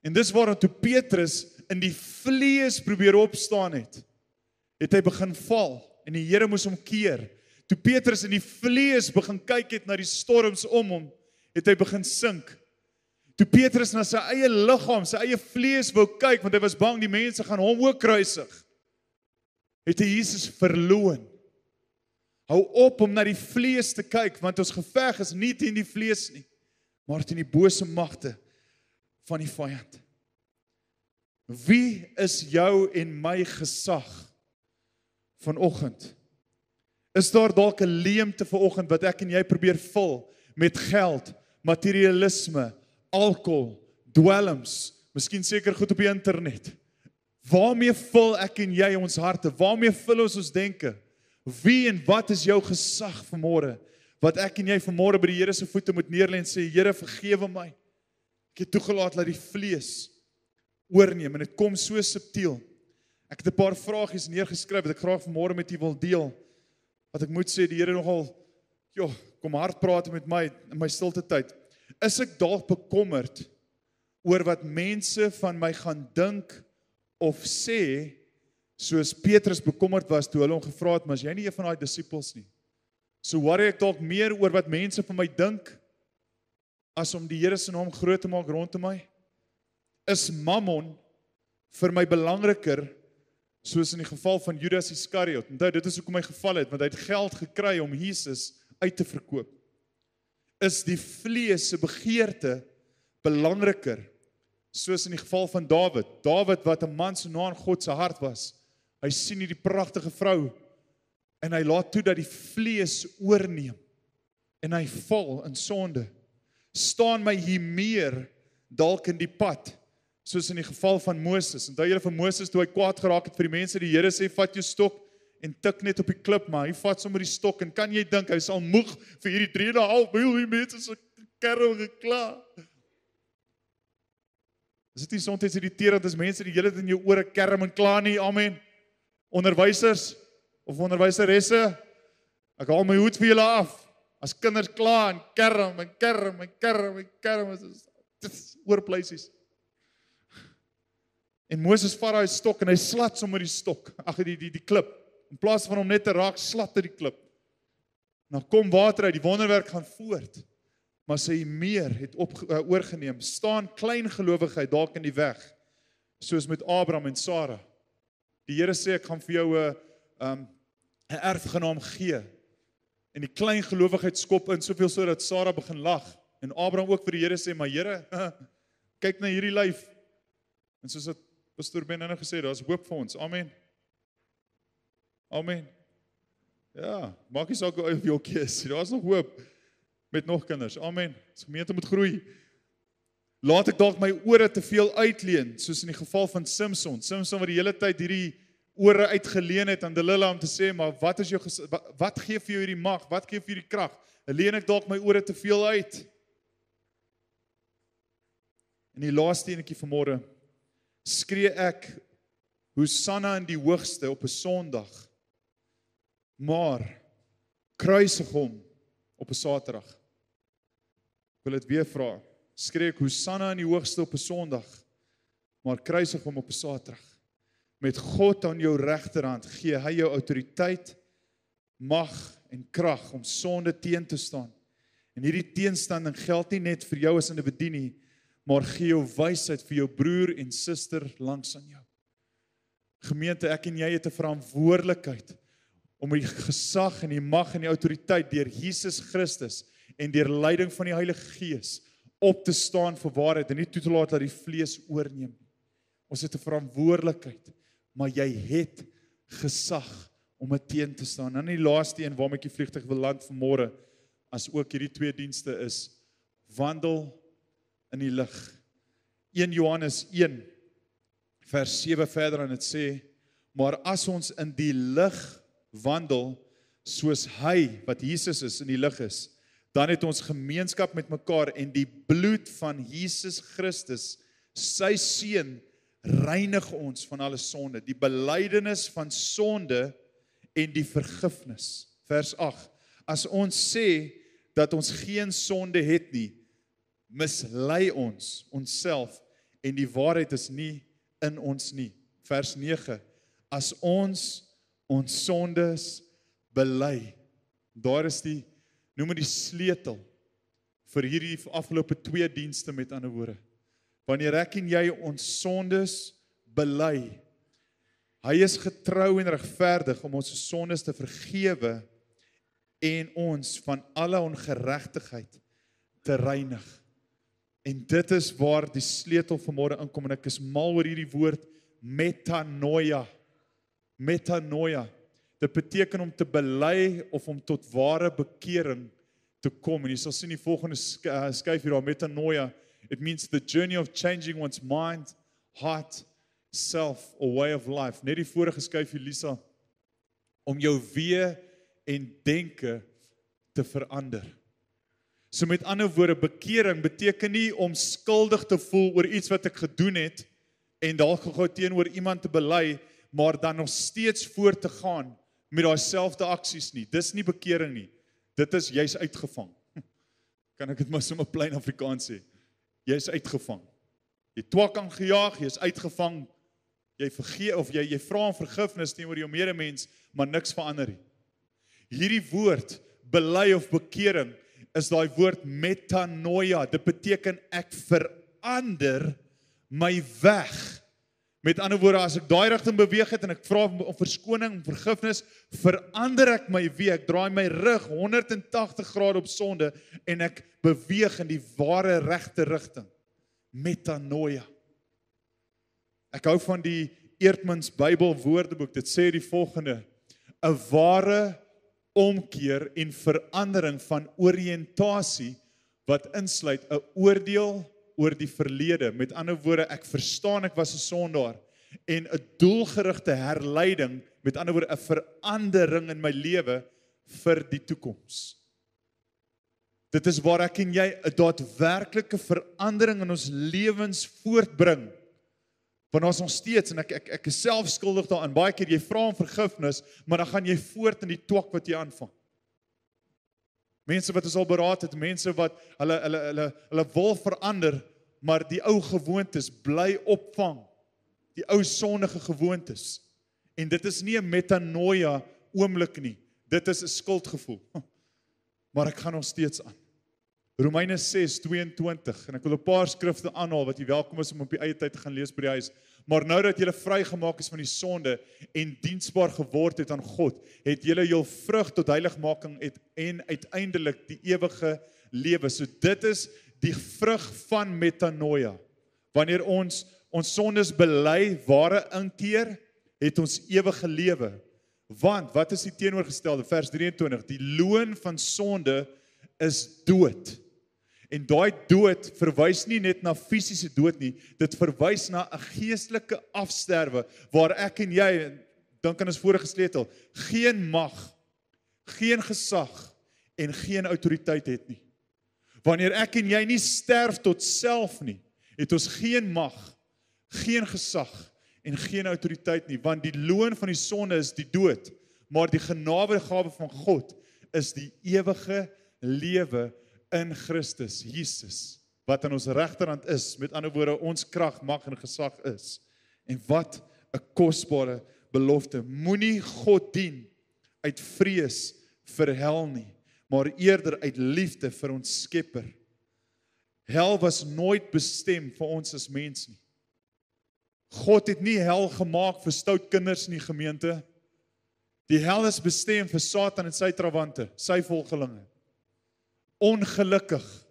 En dis waarom toe Petrus in die vlees probeer opstaan het hy begin val en die Here moes hom keer. Toe Petrus in die vlees begin kyk het na die storms om hom, het hy begin sink. Toe Petrus na sy eie liggaam, sy eie vlees wou kyk, want hy was bang die mense gaan hom ook kruisig, het hy Jesus verloon. Hou op om na die vlees te kyk, want ons geveg is nie teen die vlees nie, maar teen die bose magte van die vyand. Wie is jou en my gesag vanoggend? Is daar dalk 'n leemte vanoggend wat ek en jy probeer vul met geld, materialisme, alkohol, dwelms, miskien seker goed op die internet? Waarmee vul ek en jy ons harte? Waarmee vul ons denke? Wie en wat is jou gesag vanmôre? Wat ek en jy vanmôre by die Here se voete moet neerlê en sê, Here, vergewe my. Ek het toegelaat dat die vlees oorneem en dit kom so subtiel. Ek het 'n paar vragies neergeskryf wat ek graag vanmôre met u wil deel. Wat ek moet sê, die Here nogal, kom hard praat met my in my stilte tyd. Is ek dalk bekommerd oor wat mense van my gaan dink of sê, soos Petrus bekommerd was toe hulle hom gevra het, maar is jy nie een van daai disippels nie? So worry ek dalk meer oor wat mense van my dink, as om die Here se naam groot te maak rondom my? Is mammon vir my belangriker, soos in die geval van Judas Iskariot? Onthou, dit is hoekom hy geval het, want hy het geld gekry om Jesus uit te verkoop. Is die vlees se begeerte belangriker, soos in die geval van Dawid? Dawid wat 'n man so na in God se hart was. Hy sien hierdie pragtige vrou en hy laat toe dat die vlees oorneem en hy val in sonde. Staan my hier meer dalk in die pad, soos in die geval van Moses. Onthou julle van Moses toe hy kwaad geraak het vir die mense, die Here sê, vat jou stok en tik net op die klip, maar hy vat sommer die stok en kan jy dink hy sal moeg vir hierdie 3,5 mil die mense se kerel geklaar. Is dit nie soms irriterend as mense die hele tyd in jou ore kerm en kla nie, amen? Onderwysers of onderwyseresse, ek haal my hoed vir julle af. As kinders kla en kerm en kerm en kerm en kerm, dit is oorpleisies. En Moses vat daai stok en hy slat sommer die stok, die klip. In plaas van hom net te raak, slat hy die klip. Dan kom water uit, die wonderwerk gaan voort. Maar sy meer het oorgeneem. Staan klein gelowigheid dalk in die weg, soos met Abraham en Sara. Die Here sê, ek gaan vir jou 'n erfgenaam gee. En die klein gelowigheid skop in, soveel so dat Sara begin lag. En Abraham ook vir die Here sê, maar Here, kyk na hierdie lyf. En soos het Pastor Ben nou gesê, daar's hoop vir ons. Amen. Amen. Ja, maak nie saak of jy ook is. Daar's nog hoop met nog kinders. Amen. Die gemeente moet groei. Laat ek dalk my ore te veel uitleen, soos in die geval van Samson. Samson wat die hele tyd hierdie ore uitgeleen het aan Delilah om te sê, maar wat gee vir jou hierdie mag? Wat gee vir hierdie krag? Leen ek dalk my ore te veel uit? En die laaste enetjie vanmôre, skree ek Hosanna in die hoogste op 'n Sondag, maar kruisig hom op 'n Saterdag. Ek wil dit weer vra. Skree ek Hosanna in die hoogste op 'n Sondag, maar kruisig hom op 'n Saterdag. Met God aan jou regterhand gee hy jou autoriteit, mag en krag om sonde teen te staan. En hierdie teenstanding geld nie net vir jou as individu nie, maar gee jou wysheid vir jou broer en suster langs aan jou. Gemeente, ek en jy het 'n verantwoordelikheid om die gesag en die mag en die autoriteit deur Jesus Christus en deur leiding van die Heilige Gees op te staan vir waarheid en nie toe te laat dat die vlees oorneem. Ons het 'n verantwoordelikheid, maar jy het gesag om dit teen te staan. En die laaste een waarmee ek die vliegtuig wil land vanmôre, as ook hierdie twee dienste is, wandel in die lig. 1 Johannes 1 vers 7 verder en dit sê, maar as ons in die lig wandel, soos hy, wat Jesus is, in die lig is, dan het ons gemeenskap met mekaar en die bloed van Jesus Christus, sy seun, reinig ons van alle sonde, die belydenis van sonde en die vergifnis. Vers 8, as ons sê dat ons geen sonde het nie, mislei ons onsself en die waarheid is nie in ons nie. Vers 9, as ons sondes bely, daar is die, noem die sleutel vir hierdie afgelope 2 dienste met ander woorde. Wanneer ek en jy ons sondes bely, hy is getrou en regverdig om ons sondes te vergewe en ons van alle ongeregtigheid te reinig. En dit is waar die sleutel vanmôre inkom en ek is mal oor hierdie woord metanoia. Metanoia. Dit beteken om te bely of om tot ware bekering te kom. En jy sal sien die volgende skyf hier daar, metanoia. It means the journey of changing one's mind, heart, self or way of life. Net die vorige skyfie, Lisa, om jou wee en denke te verander. So met ander woorde, bekering beteken nie om skuldig te voel oor iets wat ek gedoen het en dalk gou teenoor iemand te bely, maar dan nog steeds voort te gaan met daai selfde aksies nie. Dis nie bekering nie. Dit is jy's uitgevang. Kan ek dit maar sommer plain Afrikaans sê? Jy's uitgevang. Jy twak aangejaag, jy's uitgevang. Jy vergeet of jy vra om vergifnis teenoor jou medemens, maar niks verander nie. Hierdie woord bely of bekering is daai woord metanoia. Dit beteken ek verander my weg. Met ander woorde, as ek daai rigting beweeg het en ek vra om verskoning, om vergifnis, verander ek my weg, ek draai my rug 180 grade op sonde en ek beweeg in die ware regte rigting. Metanoia. Ek hou van die Eerdmans Bybel Woordeboek. Dit sê die volgende: 'n ware omkeer en verandering van oriëntasie wat insluit 'n oordeel oor die verlede. Met ander woorde, ek verstaan ek was 'n sondaar en 'n doelgerigte herleiding Met ander woorde, 'n verandering in my lewe vir die toekoms. Dit is waar ek en jy 'n daadwerklike verandering in ons lewens voortbring. Want ons nog steeds, en ek is self skuldig daaraan, baie keer jy vra om vergifnis, maar dan gaan jy voort in die twak wat jy aanvang. Mense wat ons al beraad het, mense wat hulle wil verander, maar die ou gewoontes bly opvang. Die ou sondige gewoontes. En dit is nie 'n metanoia oomblik nie. Dit is 'n skuldgevoel. Maar ek gaan nog steeds aan. Romeine 6:22, en ek wil 'n paar skrifte aanhaal wat jy welkom is om op die eie tyd te gaan lees by die huis. Maar nou dat julle vrygemaak is van die sonde en diensbaar geword het aan God, het julle jul vrug tot heiligmaking en uiteindelik die ewige lewe. So dit is die vrug van metanoia. Wanneer ons sondes bely, ware inkeer, het ons ewige lewe. Want, wat is die teenoorgestelde? Vers 23, die loon van sonde is dood. En daai dood verwys nie net na fisiese dood nie, dit verwys na 'n geestelike afsterwe, waar ek en jy, dink aan ons vorige sleutel, geen mag, geen gesag en geen autoriteit het nie. Wanneer ek en jy nie sterf tot self nie, het ons geen mag, geen gesag en geen autoriteit nie, want die loon van die sonde is die dood, maar die genadegawe van God is die ewige lewe in Christus, Jesus, wat aan ons regterhand is, met ander woorde, ons krag, mag en gesag is. En wat 'n kosbare belofte. Moenie God dien uit vrees vir hel nie, maar eerder uit liefde vir ons Skepper. Hel was nooit bestem vir ons as mens nie. God het nie hel gemaak vir stout kinders in die gemeente. Die hel is bestem vir Satan en sy trawante, sy volgelinge. Ongelukkig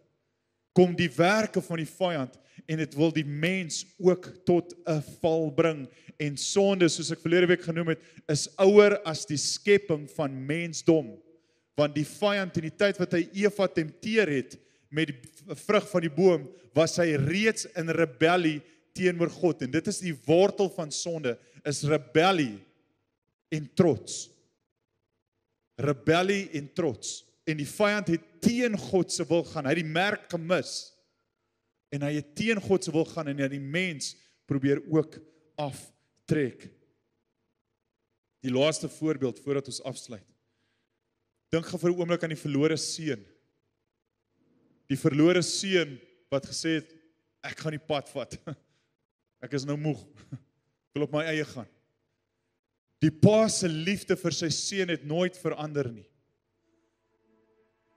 kom die werke van die vyand en dit wil die mens ook tot 'n val bring. En sonde, soos ek verlede week genoem het, is ouer as die skepping van mensdom. Want die vyand in die tyd wat hy Eva tempteer het met die vrug van die boom, was hy reeds in rebellie teenoor God. En dit is die wortel van sonde, is rebellie en trots. Rebellie en trots. En die vyand het teen God se wil gaan. Hy het die merk gemis. En hy het teen God se wil gaan en hy het die mens probeer ook aftrek. Die laaste voorbeeld voordat ons afsluit. Dink gou vir 'n oomblik aan die verlore seun. Die verlore seun wat gesê het, ek gaan die pad vat. Ek is nou moeg. Ek wil op my eie gaan. Die pa se liefde vir sy seun het nooit verander nie.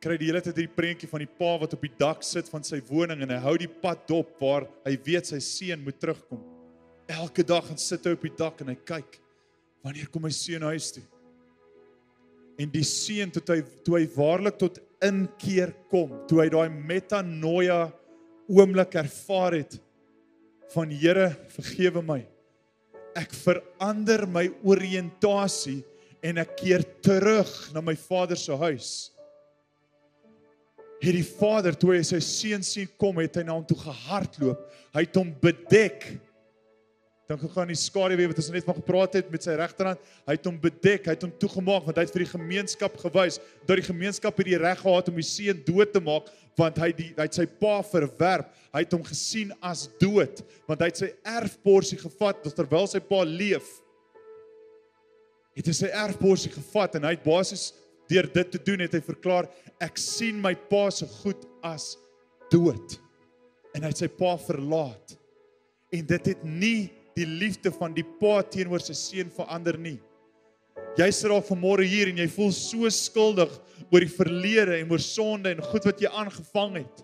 Kry die hele tyd hierdie prentjie van die pa wat op die dak sit van sy woning en hy hou die pad dop waar hy weet sy seun moet terugkom. Elke dag gaan sit hy op die dak en hy kyk, wanneer kom my seun huis toe? En die seun, toe hy waarlik tot inkeer kom, toe hy daai metanoia oomblik ervaar het, van Here, vergewe my, ek verander my oriëntasie en ek keer terug na my vader se huis. Het die vader, toe hy sy seun sien kom, het hy na hom toe gehardloop, hy het hom bedek. Dan gaan die skaduwee wat ons net van gepraat het met sy regterhand, hy het hom bedek, hy het hom toegemaak, want hy het vir die gemeenskap gewys, dat die gemeenskap het die reg gehad om die seun dood te maak, want hy het sy pa verwerp, hy het hom gesien as dood, want hy het sy erfporsie gevat, terwyl sy pa leef, het hy sy erfporsie gevat, en hy het basies, deur dit te doen, het hy verklaar, ek sien my pa so goed as dood, en hy het sy pa verlaat, en dit het nie die liefde van die pa teenoor sy seun verander nie. Jy sit al vanmôre hier en jy voel so skuldig oor die verlede en oor sonde en goed wat jy aangevang het.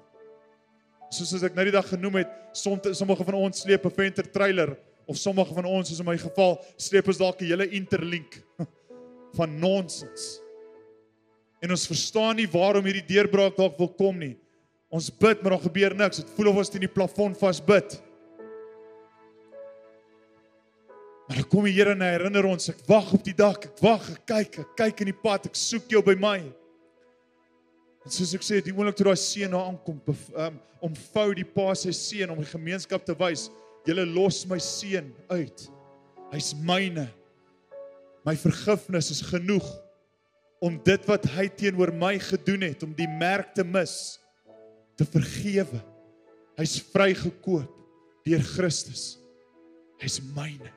Soos ek nou die dag genoem het, sommige van ons sleep 'n venter trailer, of sommige van ons, soos in my geval, sleep ons dalk 'n hele interlink van nonsens. En ons verstaan nie waarom hierdie deurbraak dalk wil kom nie. Ons bid, maar daar gebeur niks. Dit voel of ons teen die plafon vasbid. Maar dan kom die Here en hy herinner ons, ek wag op die dak, ek wag, ek kyk in die pad, ek soek jou by my. En soos ek sê, die oomblik toe daai seun daar aankom, omvou die pa sy seun om die gemeenskap te wys, julle los my seun uit. Hy's myne. My vergifnis is genoeg om dit wat hy teenoor my gedoen het, om die merk te mis, te vergewe. Hy's vrygekoop deur Christus. Hy's myne.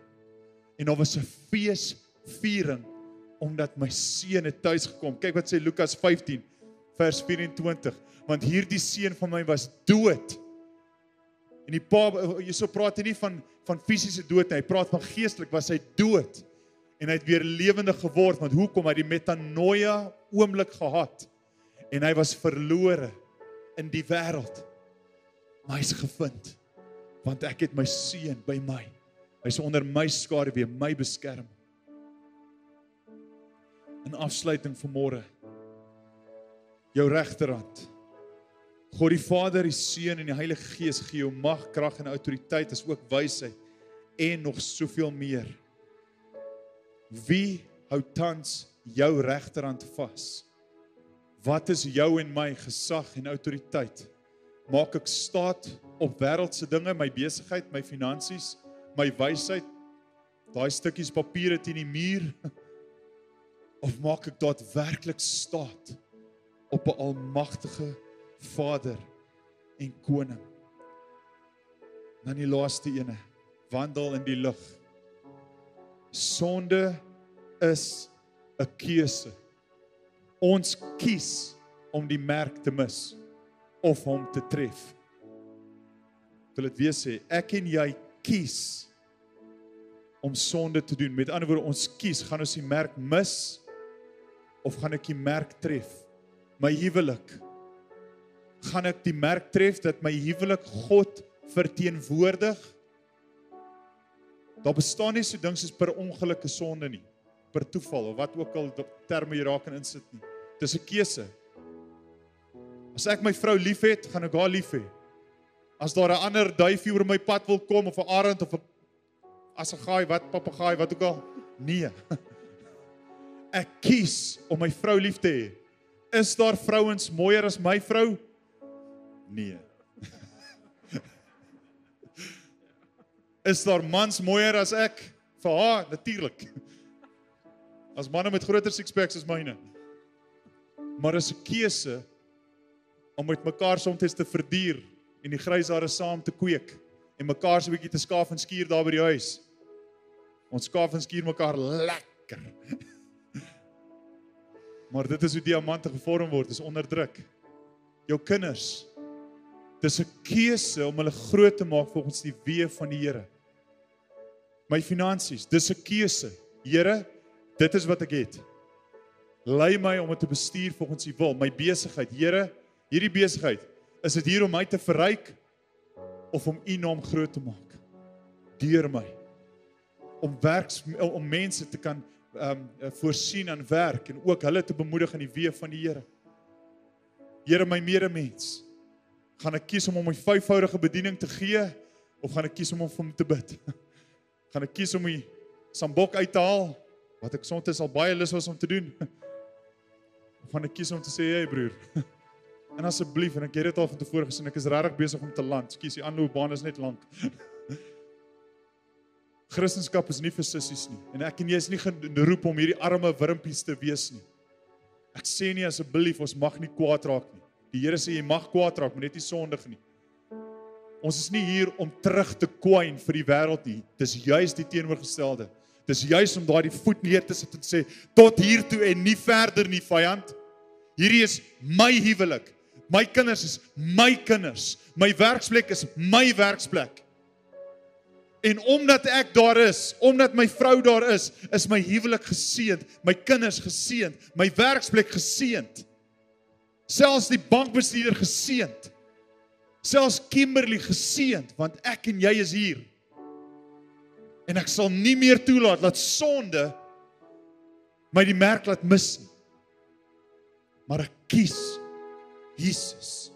En daar was 'n feesviering, omdat my seun het tuis gekom. Kyk wat sê Lukas 15, vers 24. Want hierdie seun van my was dood. En die pa, so praat hy nie van fisiese dood nie, hy praat van geestelik, was hy dood. En hy het weer lewendig geword, want hoekom? Hy het die metanoia oomblik gehad. En hy was verlore in die wêreld. Maar hy's gevind, want ek het my seun by my. Hy's onder my skaduwee, my beskerm. In afsluiting vanmôre, jou regterhand. God die Vader, die Seun en die Heilige Gees gee jou mag, krag en autoriteit, as ook wysheid en nog soveel meer. Wie hou tans jou regterhand vas? Wat is jou en my gesag en autoriteit? Maak ek staat op wêreldse dinge, my besigheid, my finansies, my wysheid, daai stukkies papiere teen die muur? Of maak ek daadwerklik staat op 'n almagtige Vader en Koning? Dan die laaste ene, wandel in die lig. Sonde is 'n keuse. Ons kies om die merk te mis of hom te tref. Ek wil dit weer sê, ek en jy kies om sonde te doen. Met ander woorde, ons kies, gaan ons die merk mis of gaan ek die merk tref? My huwelik, gaan ek die merk tref dat my huwelik God verteenwoordig? Daar bestaan nie so ding soos per ongelukke sonde nie, per toeval, of wat ook al terme jy raak en insit nie. Dis 'n keuse. As ek my vrou lief het, gaan ek haar lief hê. As daar 'n ander duifie oor my pad wil kom, of 'n arend, of 'n assegaai, papegaai, wat ook al, nee. Ek kies om my vrou lief te hê. Is daar vrouens mooier as my vrou? Nee. Is daar mans mooier as ek? Vir haar, natuurlik. As manne met groter sixpacks as myne. Maar is 'n keuse om met mekaar soms te verduur en die gryshare saam te kweek en mekaar so 'n bietjie te skaaf en skuur daar by die huis. Ons skaaf en skuur mekaar lekker. Maar dit is hoe diamante gevorm word, is onder druk. Jou kinders, dis 'n keuse om hulle groot te maak volgens die weë van die Here. My finansies, dis 'n keuse. Here, dit is wat ek het. Lei my om dit te bestuur volgens U wil. My besigheid, Here, hierdie besigheid, is dit hier om my te verryk of om U naam groot te maak? Deur my. Om mense te kan voorsien aan werk en ook hulle te bemoedig in die weë van die Here. Here, my medemens, gaan ek kies om hom 'n 5voudige bediening te gee of gaan ek kies om hom te bid? Gaan ek kies om die sambok uit te haal, wat ek soms al baie lus was om te doen? Of gaan ek kies om te sê, hey broer, en asseblief, en ek het dit al van tevore gesê, ek is regtig besig om te land, skus, die aanloopbaan is net lank. Christendom is nie vir sissies nie, en ek en jy is nie geroep om hierdie arme wurmpies te wees nie. Ek sê nie asseblief, ons mag nie kwaad raak nie. Die Here sê jy mag kwaad raak, maar net nie sondig nie. Ons is nie hier om terug te kwyn vir die wêreld nie. Dis juis die teenoorgestelde. Dis juis om daardie voet neer te sit en sê, tot hier toe en nie verder nie, vyand. Hierdie is my huwelik. My kinders is my kinders. My werksplek is my werksplek. En omdat ek daar is, omdat my vrou daar is my huwelik geseënd, my kinders geseënd, my werksplek geseënd. Selfs die bankbestuurder geseënd. Selfs Kimberly geseënd, want ek en jy is hier. En ek sal nie meer toelaat dat sonde my die merk laat mis nie. Maar ek kies Jesus.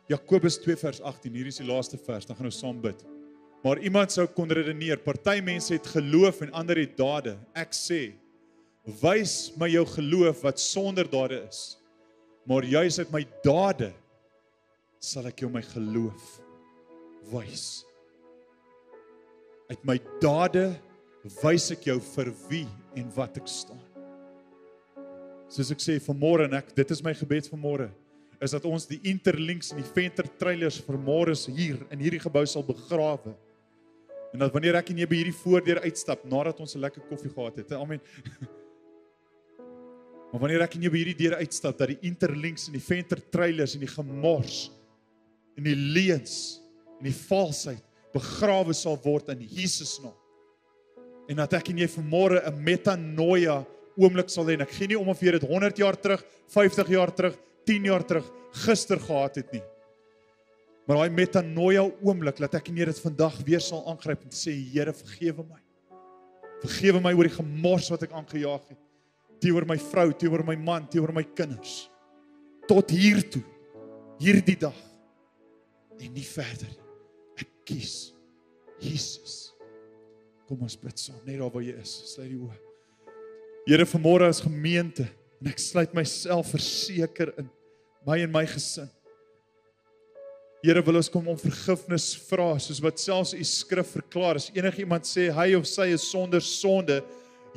Jakobus 2 vers 18, hier is die laaste vers, dan gaan ons saam bid. Maar iemand sou kon redeneer, party mense het geloof en ander het dade. Ek sê, wys my jou geloof wat sonder dade is. Maar juis uit my dade sal ek jou my geloof wys. Uit my dade wys ek jou vir wie en wat ek staan. Soos ek sê vanmôre en dit is my gebed vanmôre, is dat ons die interlinks en die ventertreilers vanmôre hier in hierdie gebou sal begrawe. En dat wanneer ek en jy by hierdie voordeur uitstap, nadat ons 'n lekker koffie gehad het, amen. Maar wanneer ek en jy by hierdie deur uitstap, dat die interlinks en die ventertreilers en die gemors en die leuns en die valsheid begrawe sal word in Jesus naam. En dat ek en jy vanmôre 'n metanoia oomblik sal hê. En ek gee nie om of jy dit 100 jaar terug, 50 jaar terug, 10 jaar terug, gister gehad het nie. Maar daai metanoia oomblik, laat ek en jy dit vandag weer sal aangryp en sê, Here, vergewe my. Vergewe my oor die gemors wat ek aangejaag het. Teenoor my vrou, teenoor my man, teenoor my kinders. Tot hier toe, hierdie dag. En nie verder. Ek kies Jesus. Kom ons bid saam, net daar waar jy is. Sluit die oë. Here, vanmôre as gemeente, en ek sluit myself verseker in, my en my gesin. Here, wil ons kom om vergifnis vra, soos wat selfs u skrif verklaar. As enigiemand sê, hy of sy is sonder sonde,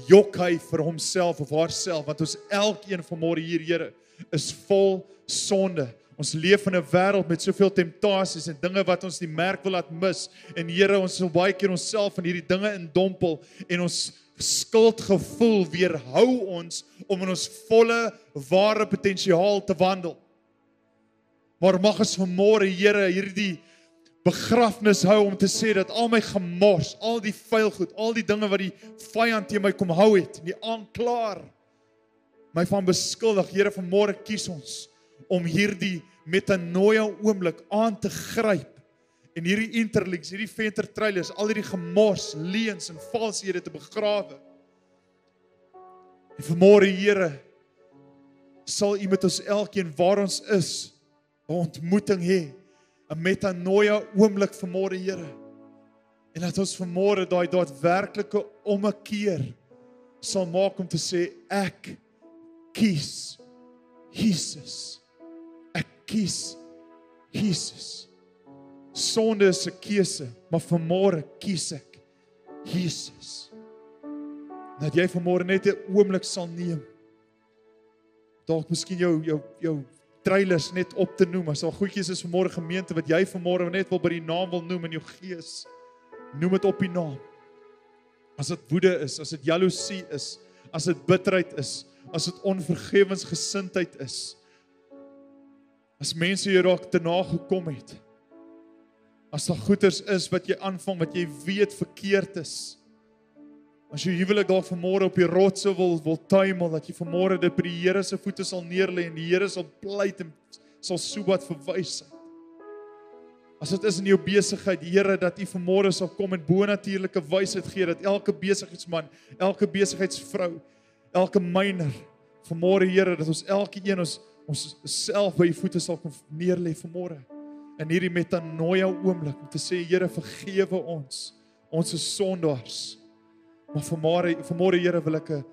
jok hy vir homself of haarself, want ons elkeen vanmôre hier, Here, is vol sonde. Ons leef in 'n wêreld met soveel temptasies en dinge wat ons die merk wil laat mis. En Here, ons sal baie keer onsself in hierdie dinge indompel en ons skuldgevoel weerhou ons om in ons volle, ware potensiaal te wandel. Maar mag ons vanmôre, Here, hierdie begrafnis hou om te sê dat al my gemors, al die vuilgoed, al die dinge wat die vyand teen my kom hou het, die aanklaer my van beskuldig, Here, vanmôre kies ons om hierdie metanoia oomblik aan te gryp en hierdie interlinks, hierdie ventertreilers, al hierdie gemors, leuns en valshede te begrawe. En vanmôre, Here, sal U met ons elkeen waar ons is 'n ontmoeting hê, 'n metanoia oomblik vanmôre, Here. En dat ons vanmôre daai daadwerklike ommekeer sal maak om te sê, ek kies Jesus. Ek kies Jesus. Sonde is 'n keuse, maar vanmôre kies ek Jesus. Dat jy vanmôre net 'n oomblik sal neem. Dalk miskien jou trailers net op te noem, as al goedjies is vanmôre gemeente, wat jy vanmôre net wil by die naam wil noem in jou gees. Noem dit op die naam. As dit woede is, as dit jaloesie is, as dit bitterheid is, as dit onvergewensgesindheid is, as mense jou raak te nagekom het, as daar goeders is wat jy aanvang, wat jy weet verkeerd is, as jy huwelik dalk vanmôre op die rotse wil tuimel, dat jy vanmôre dit by die Here se voete sal neerlê en die Here sal pleit en sal sobat verwys. As dit is in jou besigheid, Here, dat U vanmôre sal kom en bonatuurlike wysheid gee, dat elke besigheidsman, elke besigheidsvrou, elke myner, vanmôre, Here, dat ons elkeen ons self by U voete sal kom neerlê vanmôre. In hierdie metanoia oomblik, om te sê, Here, vergewe ons is sondaars. Maar vanmôre, Here, wil ek 'n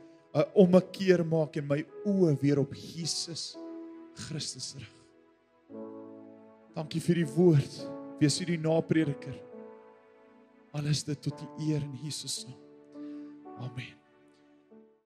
ommekeer maak en my oë weer op Jesus Christus rig. Dankie vir die woord. Wees U die naprediker. Alles dit tot die eer in Jesus naam. Amen.